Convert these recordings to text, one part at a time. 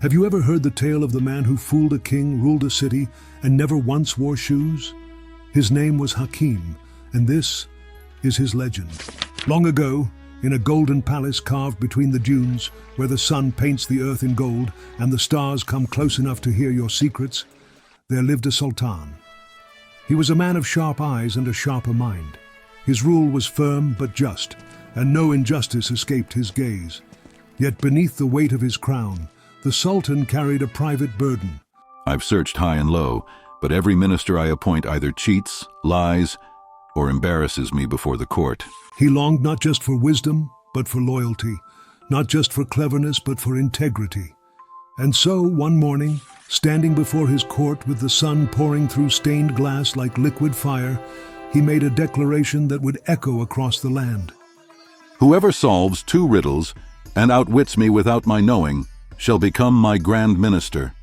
Have you ever heard the tale of the man who fooled a king, ruled a city, and never once wore shoes? His name was Hakim, and this is his legend. Long ago, in a golden palace carved between the dunes, where the sun paints the earth in gold and the stars come close enough to hear your secrets, there lived a sultan. He was a man of sharp eyes and a sharper mind. His rule was firm but just, and no injustice escaped his gaze. Yet beneath the weight of his crown, the sultan carried a private burden. I've searched high and low, but every minister I appoint either cheats, lies, or embarrasses me before the court. He longed not just for wisdom, but for loyalty, not just for cleverness, but for integrity. And so, one morning, standing before his court with the sun pouring through stained glass like liquid fire, he made a declaration that would echo across the land. Whoever solves 2 riddles and outwits me without my knowing shall become my grand minister.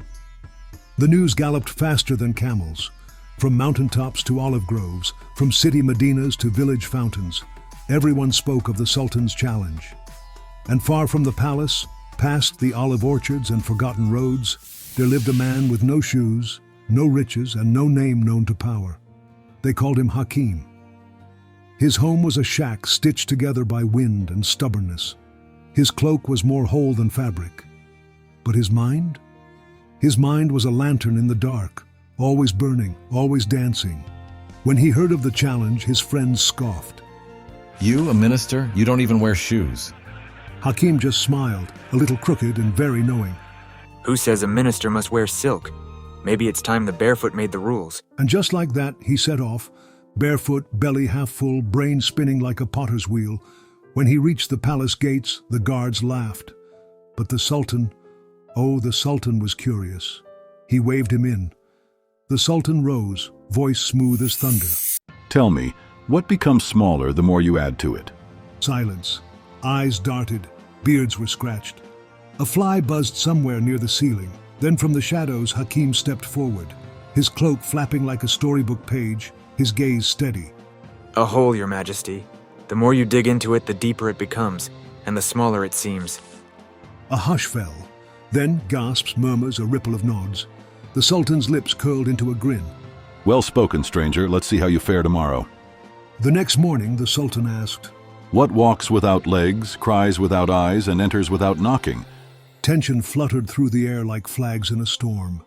The news galloped faster than camels. From mountaintops to olive groves, from city medinas to village fountains, everyone spoke of the Sultan's challenge. And far from the palace, past the olive orchards and forgotten roads, there lived a man with no shoes, no riches, and no name known to power. They called him Hakim. His home was a shack stitched together by wind and stubbornness. His cloak was more whole than fabric. But his mind? His mind was a lantern in the dark, always burning, always dancing. When he heard of the challenge, his friends scoffed. You, a minister? You don't even wear shoes. Hakim just smiled, a little crooked and very knowing. Who says a minister must wear silk? Maybe it's time the Barefoot made the rules. And just like that, he set off, barefoot, belly half full, brain spinning like a potter's wheel. When he reached the palace gates, the guards laughed. But the Sultan, the Sultan was curious. He waved him in. The Sultan rose, voice smooth as thunder. Tell me, what becomes smaller the more you add to it? Silence. Eyes darted. Beards were scratched. A fly buzzed somewhere near the ceiling. Then from the shadows, Hakim stepped forward, his cloak flapping like a storybook page, his gaze steady. A hole, Your Majesty. The more you dig into it, the deeper it becomes, and the smaller it seems. A hush fell. Then gasps, murmurs, a ripple of nods. The Sultan's lips curled into a grin. Well spoken, stranger. Let's see how you fare tomorrow. The next morning, the Sultan asked, What walks without legs, cries without eyes, and enters without knocking? Tension fluttered through the air like flags in a storm.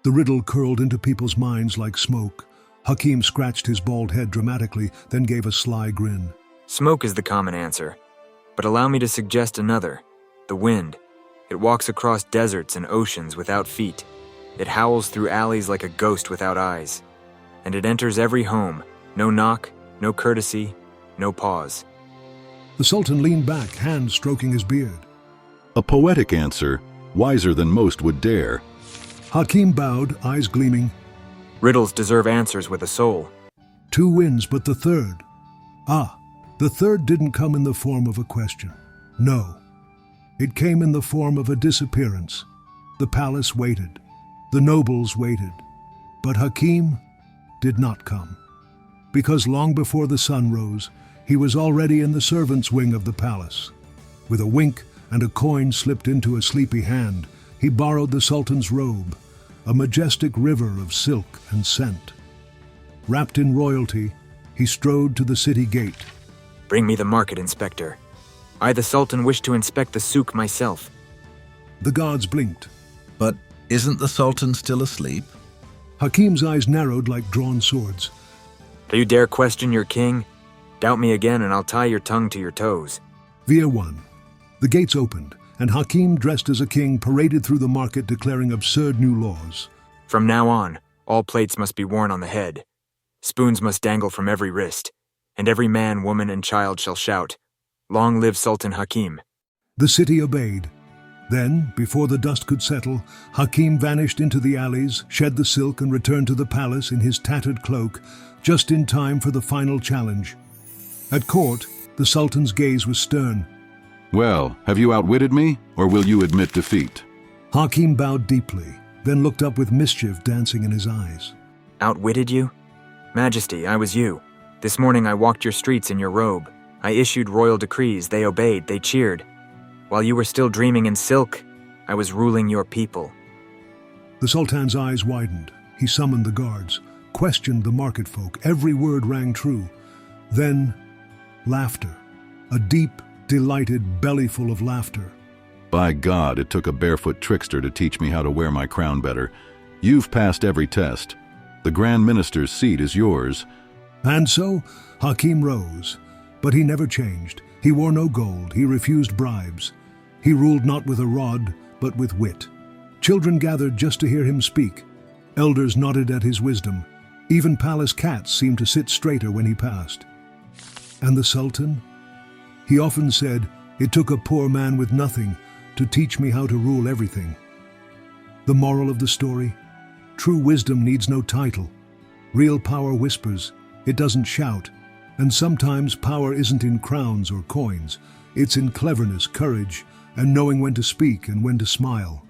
The riddle curled into people's minds like smoke. Hakim scratched his bald head dramatically, then gave a sly grin. Smoke is the common answer. But allow me to suggest another. The wind. It walks across deserts and oceans without feet. It howls through alleys like a ghost without eyes. And it enters every home. No knock, no courtesy, no pause. The Sultan leaned back, hand stroking his beard. A poetic answer, wiser than most would dare. Hakim bowed, eyes gleaming. Riddles deserve answers with a soul. 2 wins, but the third. The third didn't come in the form of a question. No. It came in the form of a disappearance. The palace waited. The nobles waited. But Hakim did not come. Because long before the sun rose, he was already in the servants' wing of the palace. With a wink and a coin slipped into a sleepy hand, he borrowed the Sultan's robe, a majestic river of silk and scent. Wrapped in royalty, he strode to the city gate. Bring me the market inspector. I, the Sultan, wish to inspect the souk myself. The guards blinked. But isn't the Sultan still asleep? Hakim's eyes narrowed like drawn swords. Do you dare question your king? Doubt me again and I'll tie your tongue to your toes. Via 1. The gates opened, and Hakim, dressed as a king, paraded through the market declaring absurd new laws. From now on, all plates must be worn on the head. Spoons must dangle from every wrist, and every man, woman, and child shall shout, Long live Sultan Hakim. The city obeyed. Then, before the dust could settle, Hakim vanished into the alleys, shed the silk, and returned to the palace in his tattered cloak, just in time for the final challenge. At court, the Sultan's gaze was stern. Well, have you outwitted me, or will you admit defeat? Hakim bowed deeply, then looked up with mischief dancing in his eyes. Outwitted you? Majesty, I was you. This morning I walked your streets in your robe. I issued royal decrees, they obeyed, they cheered. While you were still dreaming in silk, I was ruling your people. The Sultan's eyes widened. He summoned the guards, questioned the market folk. Every word rang true. Then, laughter. A deep, delighted bellyful of laughter. By God, it took a barefoot trickster to teach me how to wear my crown better. You've passed every test. The Grand Minister's seat is yours. And so, Hakim rose. But he never changed. He wore no gold. He refused bribes. He ruled not with a rod, but with wit. Children gathered just to hear him speak. Elders nodded at his wisdom. Even palace cats seemed to sit straighter when he passed. And the Sultan? He often said, "It took a poor man with nothing to teach me how to rule everything." The moral of the story? True wisdom needs no title. Real power whispers, it doesn't shout. And sometimes power isn't in crowns or coins. It's in cleverness, courage, and knowing when to speak and when to smile.